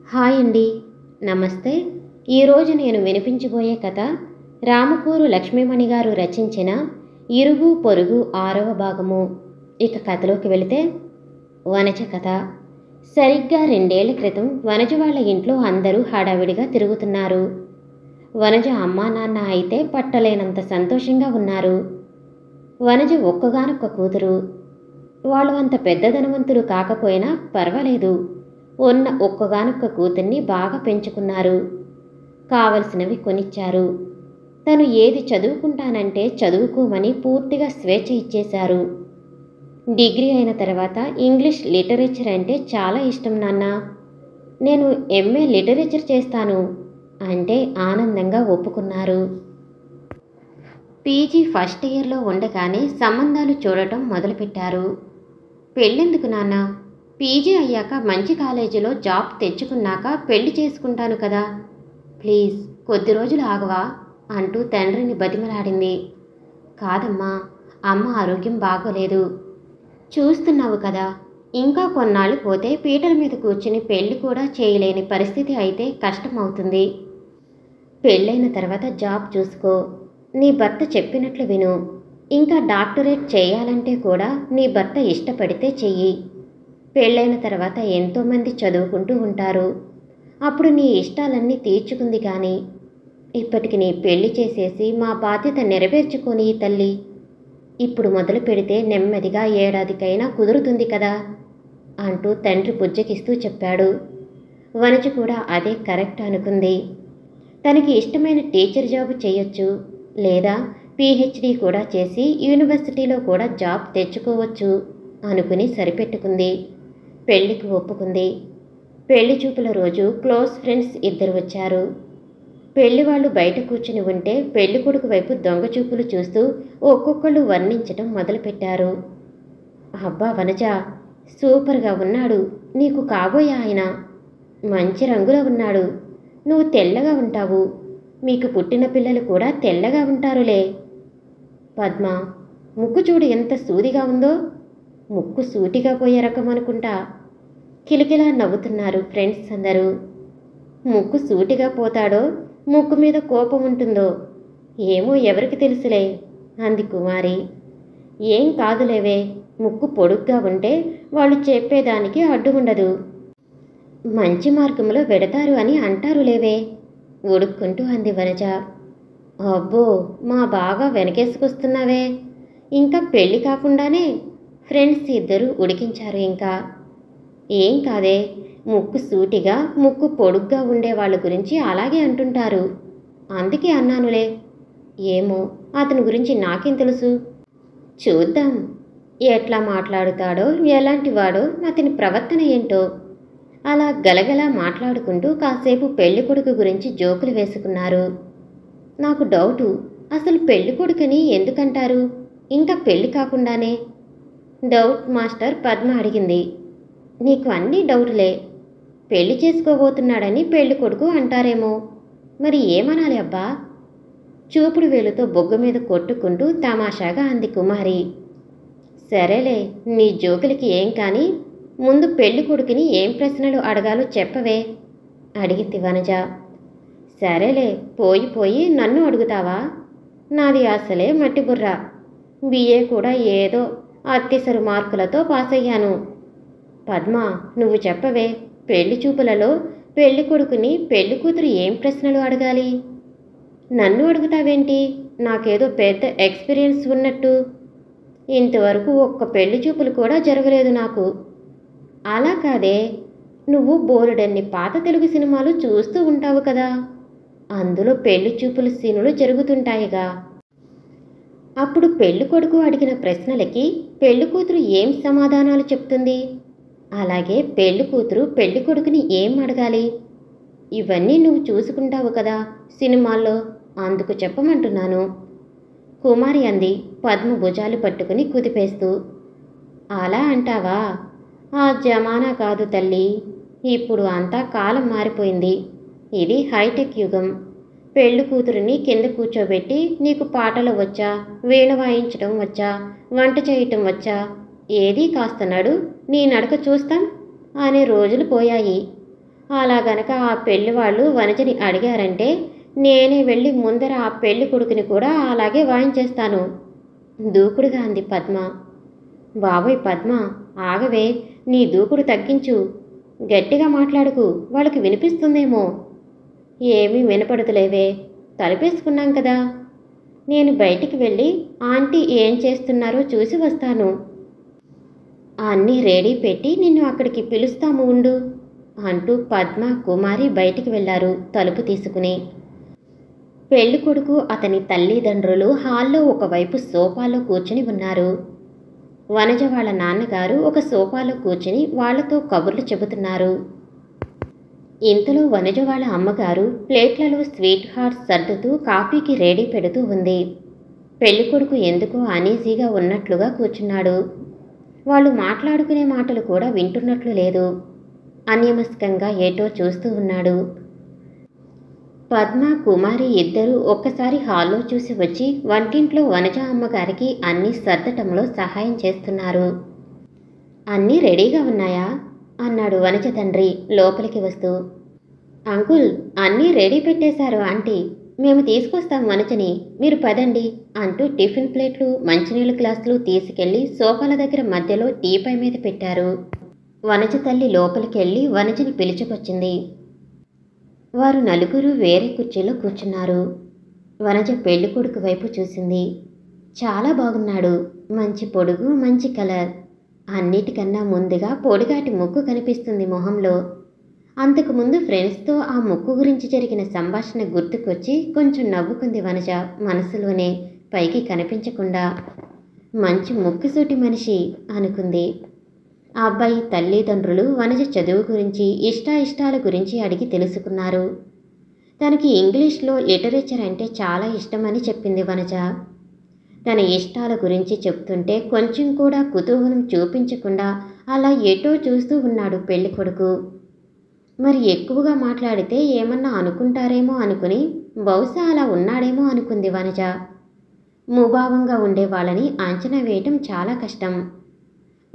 Hi అండి. నమస్తే. ఈరోజు నేను వినిపించబోయే కథ రామకూరు లక్ష్మీమణి గారు రచించిన ఇరుగు పొరుగు 6వ భాగము. ఇక కథలోకి వెళితే, వనజ కథ. సరిగ్గా 2 ఏళ్ల క్రితం వనజ వాళ్ళ ఇంట్లో అందరూ హడావిడిగా తిరుగుతున్నారు. వనజ అమ్మా నాన్న అయితే పట్టలేనంత సంతోషంగా ఉన్నారు. వనజ ఒక్కగానొక్క కూతురు. వాళ్ళు అంత పెద్ద ధనవంతులు కాకపోయినా పర్వాలేదు, ఉన్న ఒక్కగానొక్క కూతుర్ని బాగా పెంచుకున్నారు. కావలసినవి కొనిచ్చారు. తను ఏది చదువుకుంటానంటే చదువుకోమని పూర్తిగా స్వేచ్ఛ ఇచ్చేశారు. డిగ్రీ అయిన తర్వాత ఇంగ్లీష్ లిటరేచర్ అంటే చాలా ఇష్టం నాన్న, నేను ఎంఏ లిటరేచర్ చేస్తాను అంటే ఆనందంగా ఒప్పుకున్నారు. పీజీ ఫస్ట్ ఇయర్లో ఉండగానే సంబంధాలు చూడటం మొదలుపెట్టారు. పెళ్ళెందుకు నాన్న, పీజీ అయ్యాక మంచి కాలేజీలో జాబ్ తెచ్చుకున్నాక పెళ్లి చేసుకుంటాను కదా, ప్లీజ్ కొద్ది రోజులు ఆగవా అంటూ తండ్రిని బతిమలాడింది. కాదమ్మా, అమ్మ ఆరోగ్యం బాగోలేదు, చూస్తున్నావు కదా, ఇంకా కొన్నాళ్ళు పోతే పీటల మీద కూర్చుని పెళ్లి కూడా చేయలేని పరిస్థితి అయితే కష్టమవుతుంది. పెళ్ళైన తర్వాత జాబ్ చూసుకో, నీ భర్త చెప్పినట్లు విను, ఇంకా డాక్టరేట్ చేయాలంటే కూడా నీ భర్త ఇష్టపడితే చెయ్యి. పెళ్ళైన తర్వాత ఎంతోమంది చదువుకుంటూ ఉంటారు, అప్పుడు నీ ఇష్టాలన్నీ తీర్చుకుంది కానీ ఇప్పటికి నీ పెళ్లి చేసేసి మా బాధ్యత నెరవేర్చుకొని తల్లి, ఇప్పుడు మొదలు పెడితే నెమ్మదిగా ఏడాదికైనా కుదురుతుంది కదా అంటూ తండ్రి బుజ్జకిస్తూ చెప్పాడు. వనజ కూడా అదే కరెక్ట్ అనుకుంది. తనకి ఇష్టమైన టీచర్ జాబ్ చేయొచ్చు, లేదా పీహెచ్డీ కూడా చేసి యూనివర్సిటీలో కూడా జాబ్ తెచ్చుకోవచ్చు అనుకుని సరిపెట్టుకుంది. పెళ్లికి ఒప్పుకుంది. పెళ్లి చూపుల రోజు క్లోజ్ ఫ్రెండ్స్ 2 వచ్చారు. పెళ్లి వాళ్ళు బయట కూర్చుని ఉంటే పెళ్లి కొడుకు వైపు దొంగ చూపులు చూస్తూ ఒక్కొక్కళ్ళు వర్ణించటం మొదలుపెట్టారు. అబ్బా వనజ, సూపర్గా ఉన్నాడు నీకు కాబోయే ఆయన, మంచి రంగులో ఉన్నాడు, నువ్వు తెల్లగా ఉంటావు, మీకు పుట్టిన పిల్లలు కూడా తెల్లగా ఉంటారులే. పద్మ, ముక్కు చూడు ఎంత సూదిగా ఉందో, ముక్కు సూటిగా పోయే రకం అనుకుంటా. కిలకిలా నవ్వుతున్నారు ఫ్రెండ్స్ అందరూ. ముక్కు సూటిగా పోతాడో ముక్కు మీద కోపం ఉంటుందో ఏమో ఎవరికి తెలుసులే అంది కుమారి. ఏం కాదులేవే, ముక్కు పొడుగ్గా ఉంటే వాళ్ళు చెప్పేదానికి అడ్డు ఉండదు, మంచి మార్గంలో వెడతారు అని అంటారులేవే ఉడుక్కుంటూ అంది వనజ. అబ్బో, మా బాగా వెనకేసుకొస్తున్నావే, ఇంకా పెళ్ళి కాకుండానే ఫ్రెండ్స్ 2 ఉడికించారు. ఇంకా ఏం కాదే, ముక్కు సూటిగా ముక్కు పొడుగ్గా ఉండే వాళ్ళ గురించి అలాగే అంటుంటారు, అందుకే అన్నానులే. ఏమో అతని గురించి నాకేం తెలుసు, చూద్దాం ఎట్లా మాట్లాడుతాడో, ఎలాంటి వాడో, అతని ప్రవర్తన ఏంటో. అలా గలగలా మాట్లాడుకుంటూ కాసేపు పెళ్లి కొడుకు గురించి జోకులు వేసుకున్నారు. నాకు డౌటు, అసలు పెళ్లి కొడుకుని ఎందుకంటారు ఇంకా పెళ్లి కాకుండానే? డౌట్ మాస్టర్ పద్మ అడిగింది. నీకు అన్నీ డౌటులే, పెళ్లి చేసుకోబోతున్నాడని పెళ్లి కొడుకు అంటారేమో, మరి ఏమనాలి అబ్బా? చూపుడు వేలుతో బొగ్గ మీద కొట్టుకుంటూ తమాషాగా అంది కుమారి. సరేలే, నీ జోకులకి ఏం కానీ ముందు పెళ్లి కొడుకుని ఏం ప్రశ్నలు అడగాలో చెప్పవే అడిగింది వనజ. సరేలే, పోయి పోయి నన్ను అడుగుతావా, నాది అసలే మట్టి బుర్ర, బిఏ కూడా ఏదో అత్యసరు మార్కులతో పాస్ అయ్యాను. పద్మ, నువ్వు చెప్పవే, పెళ్లి చూపులలో పెళ్లి కొడుకుని పెళ్లి కూతురు ఏం ప్రశ్నలు అడగాలి? నన్ను అడుగుతావేంటి, నాకేదో పెద్ద ఎక్స్పీరియన్స్ ఉన్నట్టు, ఇంతవరకు ఒక్క పెళ్లి చూపులు కూడా జరగలేదు నాకు. అలా కాదే, నువ్వు బోలెడన్ని పాత తెలుగు సినిమాలు చూస్తూ ఉంటావు కదా, అందులో పెళ్లి చూపుల సీనులు జరుగుతుంటాయిగా. అప్పుడు పెళ్లి కొడుకు అడిగిన ప్రశ్నలకి పెళ్లి కూతురు ఏం సమాధానాలు చెప్తుంది? అలాగే పెళ్లి కూతురు పెళ్లి కొడుకుని ఏం అడగాలి? ఇవన్నీ నువ్వు చూసుకుంటావు కదా సినిమాల్లో, అందుకు చెప్పమంటున్నాను కుమారి అంది పద్మ భుజాలు పట్టుకుని కుదిపేస్తూ. అలా అంటావా? ఆ జమానా కాదు తల్లి, ఇప్పుడు అంతా కాలం మారిపోయింది, ఇది హైటెక్ యుగం. పెళ్లి కూతురిని కింద కూర్చోబెట్టి నీకు పాటలు వచ్చా, వీణ వాయించడం వచ్చా, వంట చేయటం వచ్చా, ఏదీ కాస్తన్నాడు నీ నడక చూస్తాం అనే రోజులు పోయాయి. అలా గనక ఆ పెళ్లి వాళ్ళు వనజని అడిగారంటే నేనే వెళ్ళి ముందర ఆ పెళ్లి కొడుకుని కూడా అలాగే వాయించేస్తాను దూకుడుగా అంది పద్మ. బాబోయ్ పద్మ, ఆగవే, నీ దూకుడు తగ్గించు. గట్టిగా మాట్లాడుకు, వాళ్ళకి వినిపిస్తుందేమో. ఏమీ వినపడుతులేవే, తలుపేసుకున్నాం కదా. నేను బయటికి వెళ్ళి ఆంటీ ఏం చేస్తున్నారో చూసి వస్తాను. అన్నీ రెడీ పెట్టి నిన్ను అక్కడికి పిలుస్తాము ఉండు అంటూ పద్మ కుమారి బయటికి వెళ్లారు తలుపు తీసుకుని. పెళ్లి కొడుకు అతని తల్లిదండ్రులు హాల్లో ఒకవైపు సోఫాలో కూర్చుని ఉన్నారు. వనజ వాళ్ళ నాన్నగారు ఒక సోఫాలో కూర్చుని వాళ్లతో కబుర్లు చెబుతున్నారు. ఇంతలో వనజ వాళ్ళ అమ్మగారు ప్లేట్లలో స్వీట్ హార్ట్స్ సర్దుతూ కాఫీకి రెడీ పెడుతూ ఉంది. పెళ్ళికొడుకు ఎందుకో అనీజీగా ఉన్నట్లుగా కూర్చున్నాడు. వాళ్ళు మాట్లాడుకునే మాటలు కూడా వింటున్నట్లు లేదు. అన్యమస్కంగా ఏటో చూస్తూ ఉన్నాడు. పద్మ కుమారి ఇద్దరూ ఒక్కసారి హాల్లో చూసి వచ్చి వంటింట్లో వనజ అమ్మగారికి అన్నీ సర్దటంలో సహాయం చేస్తున్నారు. అన్నీ రెడీగా ఉన్నాయా అన్నాడు వనజ తండ్రి లోపలికి వస్తూ. అంకుల్, అన్నీ రెడీ పెట్టేశారు ఆంటీ, మేము తీసుకొస్తాం వనజని, మీరు పదండి అంటూ టిఫిన్ ప్లేట్లు మంచినీళ్ళ గ్లాసులు తీసుకెళ్లి సోఫాల దగ్గర మధ్యలో టీపై మీద పెట్టారు. వనజ తల్లి లోపలికెళ్ళి వనజని పిలుచుకొచ్చింది. వారు నలుగురు వేరే కుర్చీలో కూర్చున్నారు. వనజ పెళ్లి కొడుకు వైపు చూసింది. చాలా బాగున్నాడు, మంచి పొడుగు, మంచి కలర్. అన్నిటికన్నా ముందుగా పొడిగాటి ముక్కు కనిపిస్తుంది మొహంలో. అంతకుముందు ఫ్రెండ్స్తో ఆ ముక్కు గురించి జరిగిన సంభాషణ గుర్తుకొచ్చి కొంచెం నవ్వుకుంది వనజ మనసులోనే, పైకి కనిపించకుండా. మంచి ముక్కుసూటి మనిషి అనుకుంది. ఆ అబ్బాయి తల్లిదండ్రులు వనజ చదువు గురించి ఇష్టాయిష్టాల గురించి అడిగి తెలుసుకున్నారు. తనకి ఇంగ్లీష్లో లిటరేచర్ అంటే చాలా ఇష్టమని చెప్పింది వనజ. తన ఇష్టాల గురించి చెప్తుంటే కొంచెం కూడా కుతూహలం చూపించకుండా అలా ఎటో చూస్తూ ఉన్నాడు పెళ్లి కొడుకు. మరి ఎక్కువగా మాట్లాడితే ఏమన్నా అనుకుంటారేమో అనుకుని బహుశా అలా ఉన్నాడేమో అనుకుంది వనజ. ముభావంగా ఉండే వాళ్ళని అంచనా వేయటం చాలా కష్టం.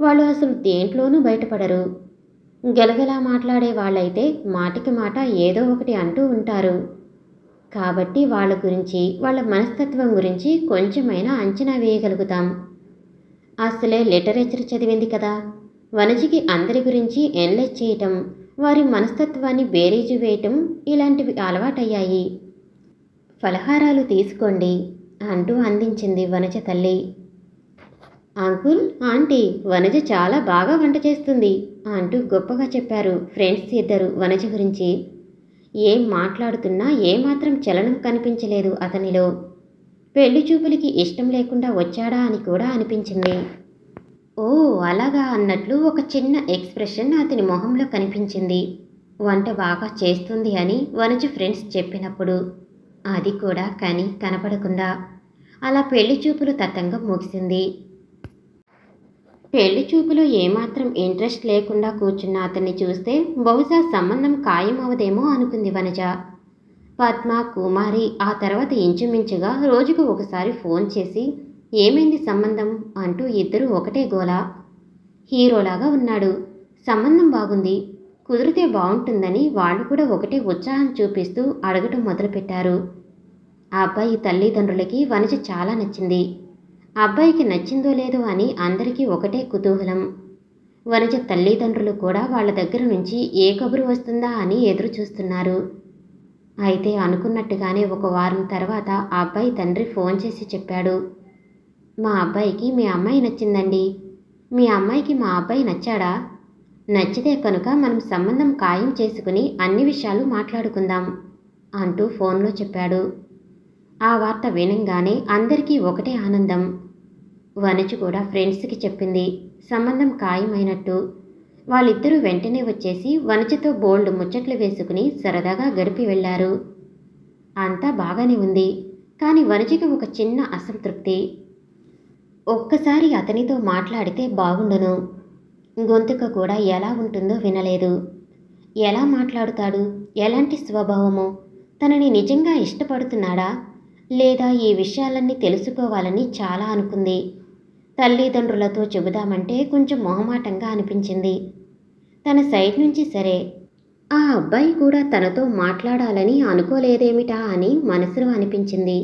వాళ్ళు అసలు దేంట్లోనూ బయటపడరు. గలగలా మాట్లాడే వాళ్ళైతే మాటికి మాట ఏదో ఒకటి అంటూ ఉంటారు. కాబట్టి వాళ్ళ గురించి, వాళ్ళ మనస్తత్వం గురించి కొంచెమైనా అంచనా వేయగలుగుతాం. అసలే లిటరేచర్ చదివింది కదా. వనజకి అందరి గురించి ఎనలైజ్ చేయటం, వారి మనస్తత్వాన్ని బేరీజు వేయటం ఇలాంటివి అలవాటయ్యాయి. ఫలహారాలు తీసుకోండి అంటూ అందించింది వనజ తల్లి. అంకుల్, ఆంటీ, వనజ చాలా బాగా వంట చేస్తుంది అంటూ గొప్పగా చెప్పారు ఫ్రెండ్స్ ఇద్దరు వనజ గురించి. ఏం మాట్లాడుతున్నా ఏమాత్రం చలనం కనిపించలేదు అతనిలో. పెళ్లి చూపులకి ఇష్టం లేకుండా వచ్చాడా అని కూడా అనిపించింది. ఓ అలాగా అన్నట్లు ఒక చిన్న ఎక్స్ప్రెషన్ అతని మొహంలో కనిపించింది. వంట బాగా చేస్తుంది అని వనజ ఫ్రెండ్స్ చెప్పినప్పుడు. అది కూడా కని కనపడకుండా అలా పెళ్లి చూపులు తతంగం ముగిసింది. పెళ్లి చూపులో ఏమాత్రం ఇంట్రెస్ట్ లేకుండా కూర్చున్న అతన్ని చూస్తే బహుశా సంబంధం ఖాయమవదేమో అనుకుంది వనజ. పద్మ కుమారి ఆ తర్వాత ఇంచుమించుగా రోజుకు ఒకసారి ఫోన్ చేసి ఏమైంది సంబంధం అంటూ ఇద్దరూ ఒకటే గోల. హీరోలాగా ఉన్నాడు, సంబంధం బాగుంది, కుదిరితే బాగుంటుందని వాళ్ళు కూడా ఒకటే ఉత్సాహం చూపిస్తూ అడగటం మొదలుపెట్టారు. ఆ అబ్బాయి తల్లిదండ్రులకి వనజ చాలా నచ్చింది. అబ్బాయికి నచ్చిందో లేదో అని అందరికీ ఒకటే కుతూహలం. వనజ తల్లిదండ్రులు కూడా వాళ్ళ దగ్గర నుంచి ఏ కబురు వస్తుందా అని ఎదురు చూస్తున్నారు. అయితే అనుకున్నట్టుగానే ఒక వారం తర్వాత ఆ అబ్బాయి తండ్రి ఫోన్ చేసి చెప్పాడు, మా అబ్బాయికి మీ అమ్మాయి నచ్చిందండి. మీ అమ్మాయికి మా అబ్బాయి నచ్చాడా? నచ్చితే కనుక మనం సంబంధం ఖాయం చేసుకుని అన్ని విషయాలు మాట్లాడుకుందాం అంటూ ఫోన్లో చెప్పాడు. ఆ వార్త వినంగానే అందరికీ ఒకటే ఆనందం. వనజ కూడా ఫ్రెండ్స్కి చెప్పింది సంబంధం ఖాయమైనట్టు. వాళ్ళిద్దరూ వెంటనే వచ్చేసి వనజతో బోల్డ్ ముచ్చట్లు వేసుకుని సరదాగా గడిపి వెళ్లారు. అంతా బాగానే ఉంది, కానీ వనజకి ఒక చిన్న అసంతృప్తి. ఒక్కసారి అతనితో మాట్లాడితే బాగుండును. గొంతుక కూడా ఎలా ఉంటుందో వినలేదు. ఎలా మాట్లాడుతాడు, ఎలాంటి స్వభావమో, తనని నిజంగా ఇష్టపడుతున్నాడా లేదా ఈ విషయాలన్నీ తెలుసుకోవాలని చాలా అనుకుంది. తల్లిదండ్రులతో చెబుదామంటే కొంచెం మొహమాటంగా అనిపించింది. తన సైడ్ నుంచి సరే, ఆ అబ్బాయి కూడా తనతో మాట్లాడాలని అనుకోలేదేమిటా అని మనసులో అనిపించింది.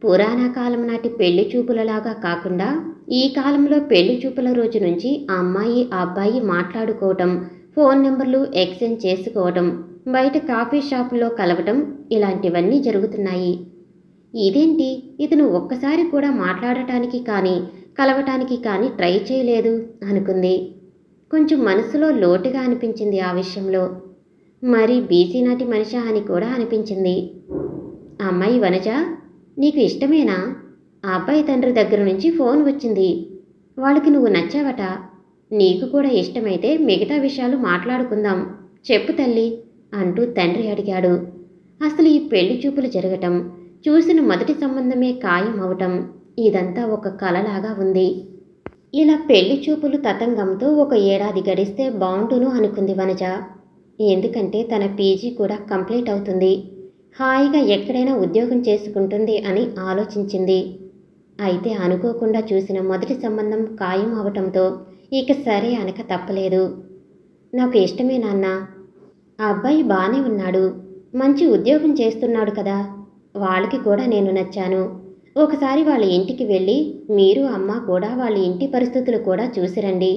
పురాణ కాలం నాటి పెళ్లి చూపులలాగా కాకుండా ఈ కాలంలో పెళ్లి చూపుల రోజు నుంచి ఆ అమ్మాయి ఆ అబ్బాయి మాట్లాడుకోవటం, ఫోన్ నెంబర్లు ఎక్స్చేంజ్ చేసుకోవటం, బయట కాఫీ షాపులో కలవటం ఇలాంటివన్నీ జరుగుతున్నాయి. ఇదేంటి, ఇతను ఒక్కసారి కూడా మాట్లాడటానికి కానీ కలవటానికి కానీ ట్రై చేయలేదు అనుకుంది. కొంచెం మనసులో లోటుగా అనిపించింది ఆ విషయంలో. మరి బీసీ నాటి మనిషా అని కూడా అనిపించింది. అమ్మాయి వనజ, నీకు ఇష్టమేనా? ఆ అబ్బాయి తండ్రి దగ్గర నుంచి ఫోన్ వచ్చింది. వాళ్ళకి నువ్వు నచ్చావట. నీకు కూడా ఇష్టమైతే మిగతా విషయాలు మాట్లాడుకుందాం, చెప్పు తల్లి అంటూ తండ్రి అడిగాడు. అసలు ఈ పెళ్లి చూపులు జరగటం, చూసిన మొదటి సంబంధమే ఖాయం అవటం, ఇదంతా ఒక కలలాగా ఉంది. ఇలా పెళ్లి చూపులు తతంగంతో 1 ఏడాది గడిస్తే బాగుండును అనుకుంది వనజ. ఎందుకంటే తన పీజీ కూడా కంప్లీట్ అవుతుంది, హాయిగా ఎక్కడైనా ఉద్యోగం చేసుకుంటుంది అని ఆలోచించింది. అయితే అనుకోకుండా చూసిన మొదటి సంబంధం ఖాయం అవటంతో ఇక సరే అనక తప్పలేదు. నాకు ఇష్టమే నాన్న. ఆ అబ్బాయి బాగానే ఉన్నాడు, మంచి ఉద్యోగం చేస్తున్నాడు కదా. వాళ్ళకి కూడా నేను నచ్చాను. ఒకసారి వాళ్ళ ఇంటికి వెళ్ళి మీరు అమ్మ కూడా వాళ్ళ ఇంటి పరిస్థితులు కూడా చూసిరండి.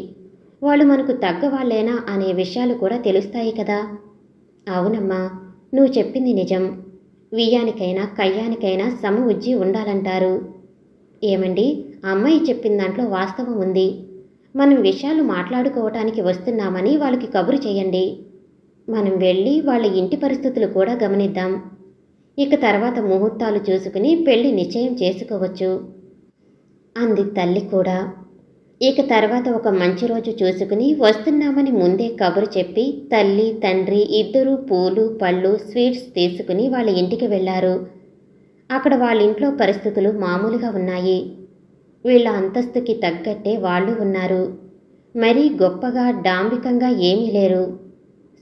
వాళ్ళు మనకు తగ్గ వాళ్ళేనా అనే విషయాలు కూడా తెలుస్తాయి కదా. అవునమ్మా, నువ్వు చెప్పింది నిజం. వియ్యానికైనా కయ్యానికైనా సమ ఉజ్జి ఉండాలంటారు. ఏమండి, అమ్మాయి చెప్పిన దాంట్లో వాస్తవం ఉంది. మనం విషయాలు మాట్లాడుకోవటానికి వస్తున్నామని వాళ్ళకి కబురు చేయండి. మనం వెళ్ళి వాళ్ళ ఇంటి పరిస్థితులు కూడా గమనిద్దాం. ఇక తర్వాత ముహూర్తాలు చూసుకుని పెళ్లి నిశ్చయం చేసుకోవచ్చు అంది తల్లి కూడా. ఇక తర్వాత ఒక మంచి రోజు చూసుకుని వస్తున్నామని ముందే కబురు చెప్పి తల్లి తండ్రి ఇద్దరూ పూలు పళ్ళు స్వీట్స్ తీసుకుని వాళ్ళ ఇంటికి వెళ్లారు. అక్కడ వాళ్ళ ఇంట్లో పరిస్థితులు మామూలుగా ఉన్నాయి. వీళ్ళ అంతస్తుకి తగ్గట్టే వాళ్ళు ఉన్నారు. మరీ గొప్పగా డాంబికంగా ఏమీ లేరు.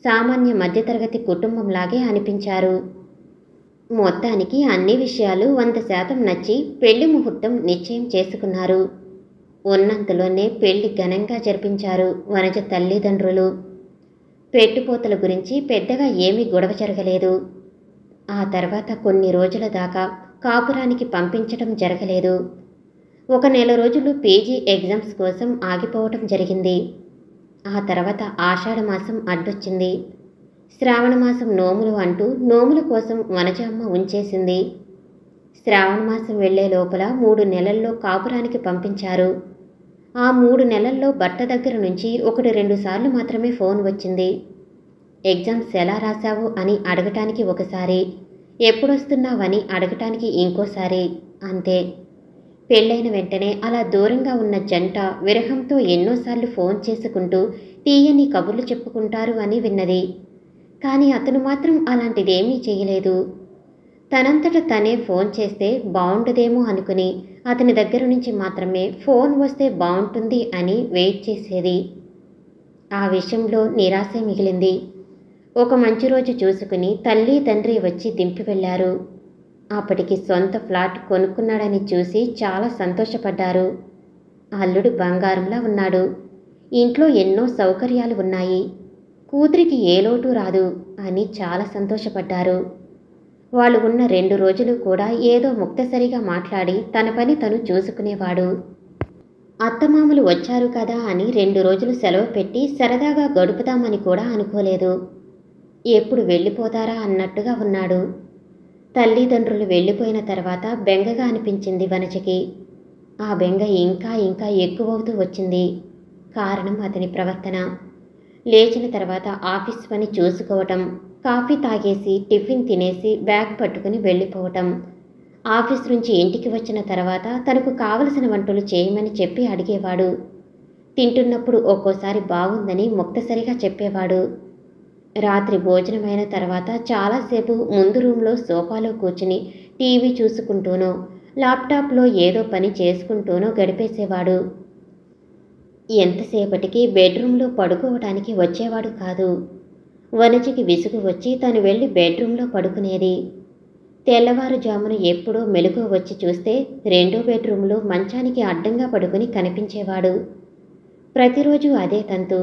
సామాన్య మధ్యతరగతి కుటుంబంలాగే అనిపించారు. మొత్తానికి అన్ని విషయాలు 100% నచ్చి పెళ్లి ముహూర్తం నిశ్చయం చేసుకున్నారు. ఉన్నంతలోనే పెళ్లి ఘనంగా జరిపించారు వనజ తల్లిదండ్రులు. పెట్టుపోతల గురించి పెద్దగా ఏమీ గొడవ జరగలేదు. ఆ తర్వాత కొన్ని రోజుల దాకా కాపురానికి పంపించడం జరగలేదు. 1 నెల రోజులు పీజీ ఎగ్జామ్స్ కోసం ఆగిపోవటం జరిగింది. ఆ తర్వాత ఆషాఢమాసం అడ్డొచ్చింది. శ్రావణమాసం నోములు అంటూ నోముల కోసం వనజమ్మ ఉంచేసింది. శ్రావణమాసం వెళ్లే లోపల 3 నెలల్లో కాపురానికి పంపించారు. ఆ 3 నెలల్లో భర్త దగ్గర నుంచి 1-2 సార్లు మాత్రమే ఫోన్ వచ్చింది. ఎగ్జామ్స్ ఎలా రాశావు అని అడగటానికి ఒకసారి, ఎప్పుడొస్తున్నావని అడగటానికి ఇంకోసారి, అంతే. పెళ్ళైన వెంటనే అలా దూరంగా ఉన్న జంట విరహంతో ఎన్నోసార్లు ఫోన్ చేసుకుంటూ తీయని కబుర్లు చెప్పుకుంటారు అని విన్నది. కానీ అతను మాత్రం అలాంటిదేమీ చేయలేదు. తనంతట తనే ఫోన్ చేస్తే బాగుండదేమో అనుకుని అతని దగ్గర నుంచి మాత్రమే ఫోన్ వస్తే బాగుంటుంది అని వెయిట్ చేసేది. ఆ విషయంలో నిరాశ మిగిలింది. ఒక మంచి రోజు చూసుకుని తల్లి తండ్రి వచ్చి దింపి వెళ్లారు. అప్పటికి సొంత ఫ్లాట్ కొనుక్కున్నాడని చూసి చాలా సంతోషపడ్డారు. అల్లుడు బంగారంలా ఉన్నాడు. ఇంట్లో ఎన్నో సౌకర్యాలు ఉన్నాయి. కూతురికి ఏ లోటు రాదు అని చాలా సంతోషపడ్డారు. వాళ్ళు ఉన్న 2 రోజులు కూడా ఏదో ముక్తసరిగా మాట్లాడి తన పని తను చూసుకునేవాడు. అత్తమామలు వచ్చారు కదా అని 2 రోజులు సెలవు పెట్టి సరదాగా గడుపుదామని కూడా అనుకోలేదు. ఎప్పుడు వెళ్ళిపోతారా అన్నట్టుగా ఉన్నాడు. తల్లిదండ్రులు వెళ్ళిపోయిన తర్వాత బెంగగా అనిపించింది వనజకి. ఆ బెంగ ఇంకా ఇంకా ఎక్కువవుతూ వచ్చింది. కారణం అతని ప్రవర్తన. లేచిన తర్వాత ఆఫీస్ పని చూసుకోవటం, కాఫీ తాగేసి టిఫిన్ తినేసి బ్యాగ్ పట్టుకుని వెళ్ళిపోవటం, ఆఫీస్ నుంచి ఇంటికి వచ్చిన తర్వాత తనకు కావలసిన వంటలు చేయమని చెప్పి అడిగేవాడు. తింటున్నప్పుడు ఒక్కోసారి బాగుందని ముక్తసరిగా చెప్పేవాడు. రాత్రి భోజనమైన తర్వాత చాలాసేపు ముందు రూమ్లో సోఫాలో కూర్చుని టీవీ చూసుకుంటూనో ల్యాప్టాప్లో ఏదో పని చేసుకుంటూనో గడిపేసేవాడు. ఎంతసేపటికి బెడ్రూమ్లో పడుకోవటానికి వచ్చేవాడు కాదు. వనజకి విసుగు వచ్చి తను వెళ్ళి బెడ్రూమ్లో పడుకునేది. తెల్లవారుజామున ఎప్పుడో మెలకువ వచ్చి చూస్తే 2వ బెడ్రూమ్లో మంచానికి అడ్డంగా పడుకుని కనిపించేవాడు. ప్రతిరోజు అదే తంతు.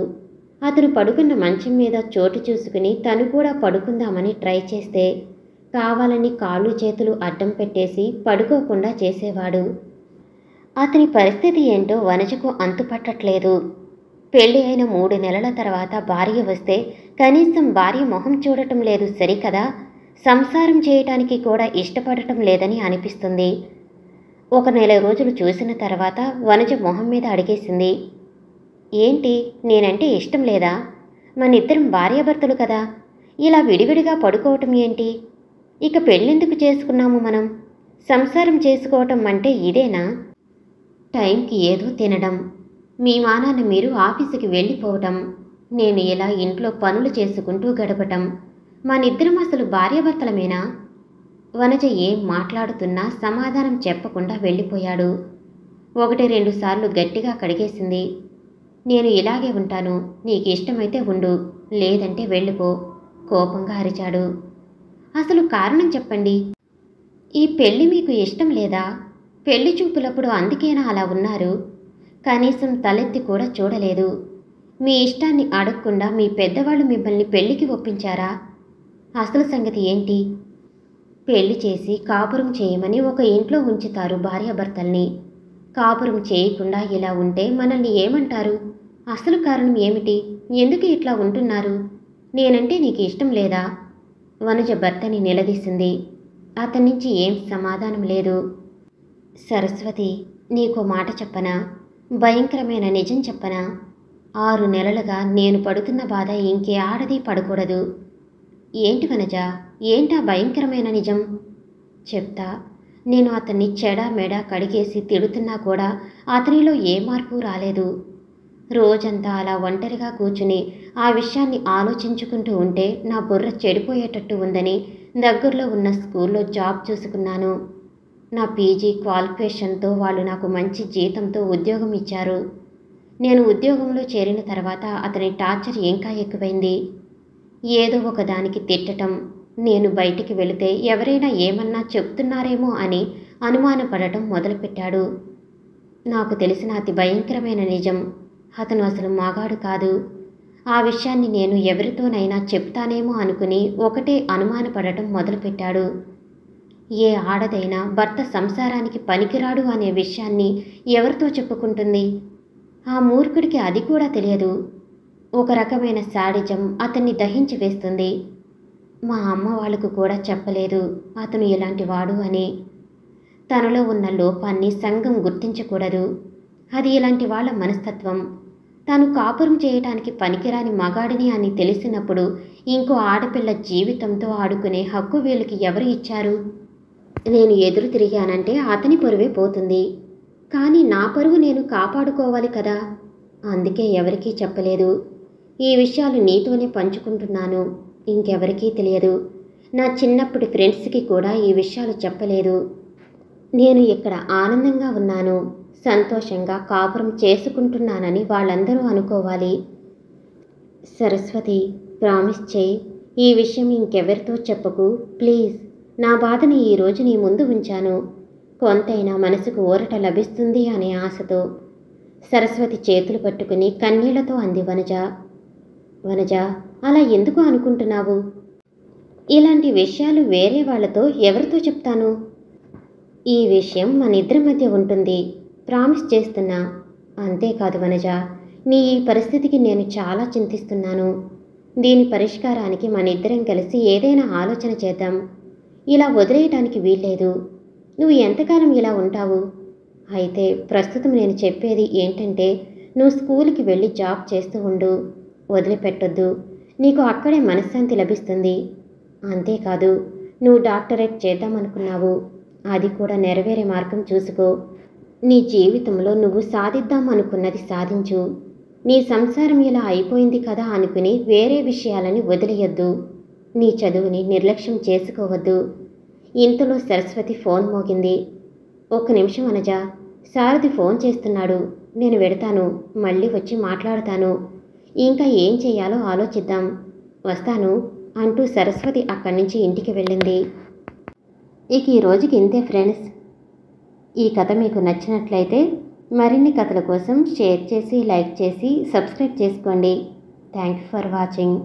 అతను పడుకున్న మంచం మీద చోటు చూసుకుని తను కూడా పడుకుందామని ట్రై చేస్తే కావాలని కాళ్ళు చేతులు అడ్డం పెట్టేసి పడుకోకుండా చేసేవాడు. అతని పరిస్థితి ఏంటో వనజకు అంతుపట్టట్లేదు. పెళ్లి అయిన 3 నెలల తర్వాత భార్య వస్తే కనీసం భార్య మొహం చూడటం లేదు సరికదా, సంసారం చేయటానికి కూడా ఇష్టపడటం లేదని అనిపిస్తుంది. 1 నెల రోజులు చూసిన తర్వాత వనజ మొహం మీద అడిగేసింది, ఏంటి నేనంటే ఇష్టం లేదా? మనిద్దరం భార్యాభర్తలు కదా, ఇలా విడివిడిగా పడుకోవటం ఏంటి? ఇక పెళ్ళెందుకు చేసుకున్నాము మనం? సంసారం చేసుకోవటం అంటే ఇదేనా? టైంకి ఏదో తినడం, మీ మానాన్ని మీరు ఆఫీసుకి వెళ్ళిపోవటం, నేను ఇలా ఇంట్లో పనులు చేసుకుంటూ గడపటం, మనిద్దరం అసలు భార్యాభర్తలమేనా? వనజ ఏం మాట్లాడుతున్నా సమాధానం చెప్పకుండా వెళ్ళిపోయాడు. 1-2 సార్లు గట్టిగా కడిగేసింది. నేను ఇలాగే ఉంటాను, నీకు ఇష్టమైతే ఉండు, లేదంటే వెళ్ళిపో, కోపంగా అరిచాడు. అసలు కారణం చెప్పండి. ఈ పెళ్లి మీకు ఇష్టం లేదా? పెళ్లి చూపులప్పుడు అందుకేనా అలా ఉన్నారు? కనీసం తలెత్తి కూడా చూడలేదు. మీ ఇష్టాన్ని అడగకుండా మీ పెద్దవాళ్ళు మిమ్మల్ని పెళ్లికి ఒప్పించారా? అసలు సంగతి ఏంటి? పెళ్లి చేసి కాపురం చేయమని ఒక ఇంట్లో ఉంచుతారు భార్యాభర్తల్ని. కాపురం చేయకుండా ఇలా ఉంటే మనల్ని ఏమంటారు? అసలు కారణం ఏమిటి? ఎందుకు ఇట్లా ఉంటున్నారు? నేనంటే నీకు ఇష్టం లేదా? వనజ భర్తని నిలదీసింది. అతని నుంచి ఏం సమాధానం లేదు. సరస్వతి, నీకో మాట చెప్పనా? భయంకరమైన నిజం చెప్పనా? 6 నెలలుగా నేను పడుతున్న బాధ ఇంకే ఆడది పడకూడదు. ఏంటి వనజ, ఏంటా భయంకరమైన నిజం? చెప్తా. నేను అతన్ని చెడా కడిగేసి తిడుతున్నా కూడా అతనిలో ఏ మార్పు రాలేదు. రోజంతా అలా ఒంటరిగా కూర్చుని ఆ విషయాన్ని ఆలోచించుకుంటూ ఉంటే నా బుర్ర చెడిపోయేటట్టు ఉందని దగ్గరలో ఉన్న స్కూల్లో జాబ్ చూసుకున్నాను. నా పీజీ క్వాలిఫికేషన్తో వాళ్ళు నాకు మంచి జీతంతో ఉద్యోగం ఇచ్చారు. నేను ఉద్యోగంలో చేరిన తర్వాత అతని టార్చర్ ఇంకా ఎక్కువైంది. ఏదో ఒకదానికి తిట్టటం, నేను బయటికి వెళితే ఎవరైనా ఏమన్నా చెప్తున్నారేమో అని అనుమానపడటం మొదలుపెట్టాడు. నాకు తెలిసిన అతి భయంకరమైన నిజం, అతను అసలు మగాడు కాదు. ఆ విషయాన్ని నేను ఎవరితోనైనా చెప్తానేమో అనుకుని ఒకటే అనుమానపడటం మొదలుపెట్టాడు. ఏ ఆడదైనా భర్త సంసారానికి పనికిరాడు అనే విషయాన్ని ఎవరితో చెప్పుకుంటుంది? ఆ మూర్ఖుడికి అది కూడా తెలియదు. ఒక రకమైన శాడిజం అతన్ని దహించి వేస్తుంది. మా అమ్మ వాళ్ళకు కూడా చెప్పలేదు అతను ఇలాంటి వాడు అని. తనలో ఉన్న లోపాన్ని సంఘం గుర్తించకూడదు. అది ఇలాంటి వాళ్ళ మనస్తత్వం. తాను కాపురం చేయటానికి పనికిరాని మగాడిని అని తెలిసినప్పుడు ఇంకో ఆడపిల్ల జీవితంతో ఆడుకునే హక్కు వీళ్ళకి ఎవరు ఇచ్చారు? నేను ఎదురు తిరిగానంటే అతని పరువే పోతుంది. కానీ నా పరువు నేను కాపాడుకోవాలి కదా. అందుకే ఎవరికీ చెప్పలేదు. ఈ విషయాలు నీతోనే పంచుకుంటున్నాను, ఇంకెవరికీ తెలియదు. నా చిన్నప్పటి ఫ్రెండ్స్కి కూడా ఈ విషయాలు చెప్పలేదు. నేను ఇక్కడ ఆనందంగా ఉన్నాను, సంతోషంగా కాపురం చేసుకుంటున్నానని వాళ్ళందరూ అనుకోవాలి. సరస్వతి, ప్రామిస్ చేయి, ఈ విషయం ఇంకెవరితో చెప్పకు ప్లీజ్. నా బాధని ఈరోజు నీ ముందు ఉంచాను. కొంతైనా మనసుకు ఊరట లభిస్తుంది అనే ఆశతో. సరస్వతి చేతులు పట్టుకుని కన్నీళ్లతో అంది వనజ. వనజ, అలా ఎందుకు అనుకుంటున్నావు? ఇలాంటి విషయాలు వేరే వాళ్ళతో ఎవరితో చెప్తాను? ఈ విషయం మన ఇద్దరి మధ్య ఉంటుంది, ప్రామిస్ చేస్తున్నా. అంతేకాదు వనజ, నీ ఈ పరిస్థితికి నేను చాలా చింతిస్తున్నాను. దీని పరిష్కారానికి మన ఇద్దరం కలిసి ఏదైనా ఆలోచన చేద్దాం. ఇలా వదిలేయటానికి వీల్లేదు. నువ్వు ఎంతకాలం ఇలా ఉంటావు? అయితే ప్రస్తుతం నేను చెప్పేది ఏంటంటే, నువ్వు స్కూల్కి వెళ్ళి జాబ్ చేస్తూ ఉండు, వదిలిపెట్టొద్దు. నీకు అక్కడే మనశ్శాంతి లభిస్తుంది. అంతేకాదు, నువ్వు డాక్టరేట్ చేద్దామనుకున్నావు, అది కూడా నెరవేరే మార్గం చూసుకో. నీ జీవితంలో నువ్వు సాధిద్దామనుకున్నది సాధించు. నీ సంసారం ఇలా అయిపోయింది కదా అనుకుని వేరే విషయాలని వదిలేయొద్దు. నీ చదువుని నిర్లక్ష్యం చేసుకోవద్దు. ఇంతలో సరస్వతి ఫోన్ మోగింది. 1 నిమిషం వనజ, సారథి ఫోన్ చేస్తున్నాడు, నేను వెడతాను, మళ్ళీ వచ్చి మాట్లాడతాను. ఇంకా ఏం చెయ్యాలో ఆలోచిద్దాం, వస్తాను అంటూ సరస్వతి అక్కడి నుంచి ఇంటికి వెళ్ళింది. ఇక ఈ రోజుకి ఇంతే ఫ్రెండ్స్. ఈ కథ మీకు నచ్చినట్లయితే మరిన్ని కథల కోసం షేర్ చేసి, లైక్ చేసి, సబ్స్క్రైబ్ చేసుకోండి. Thank you for watching.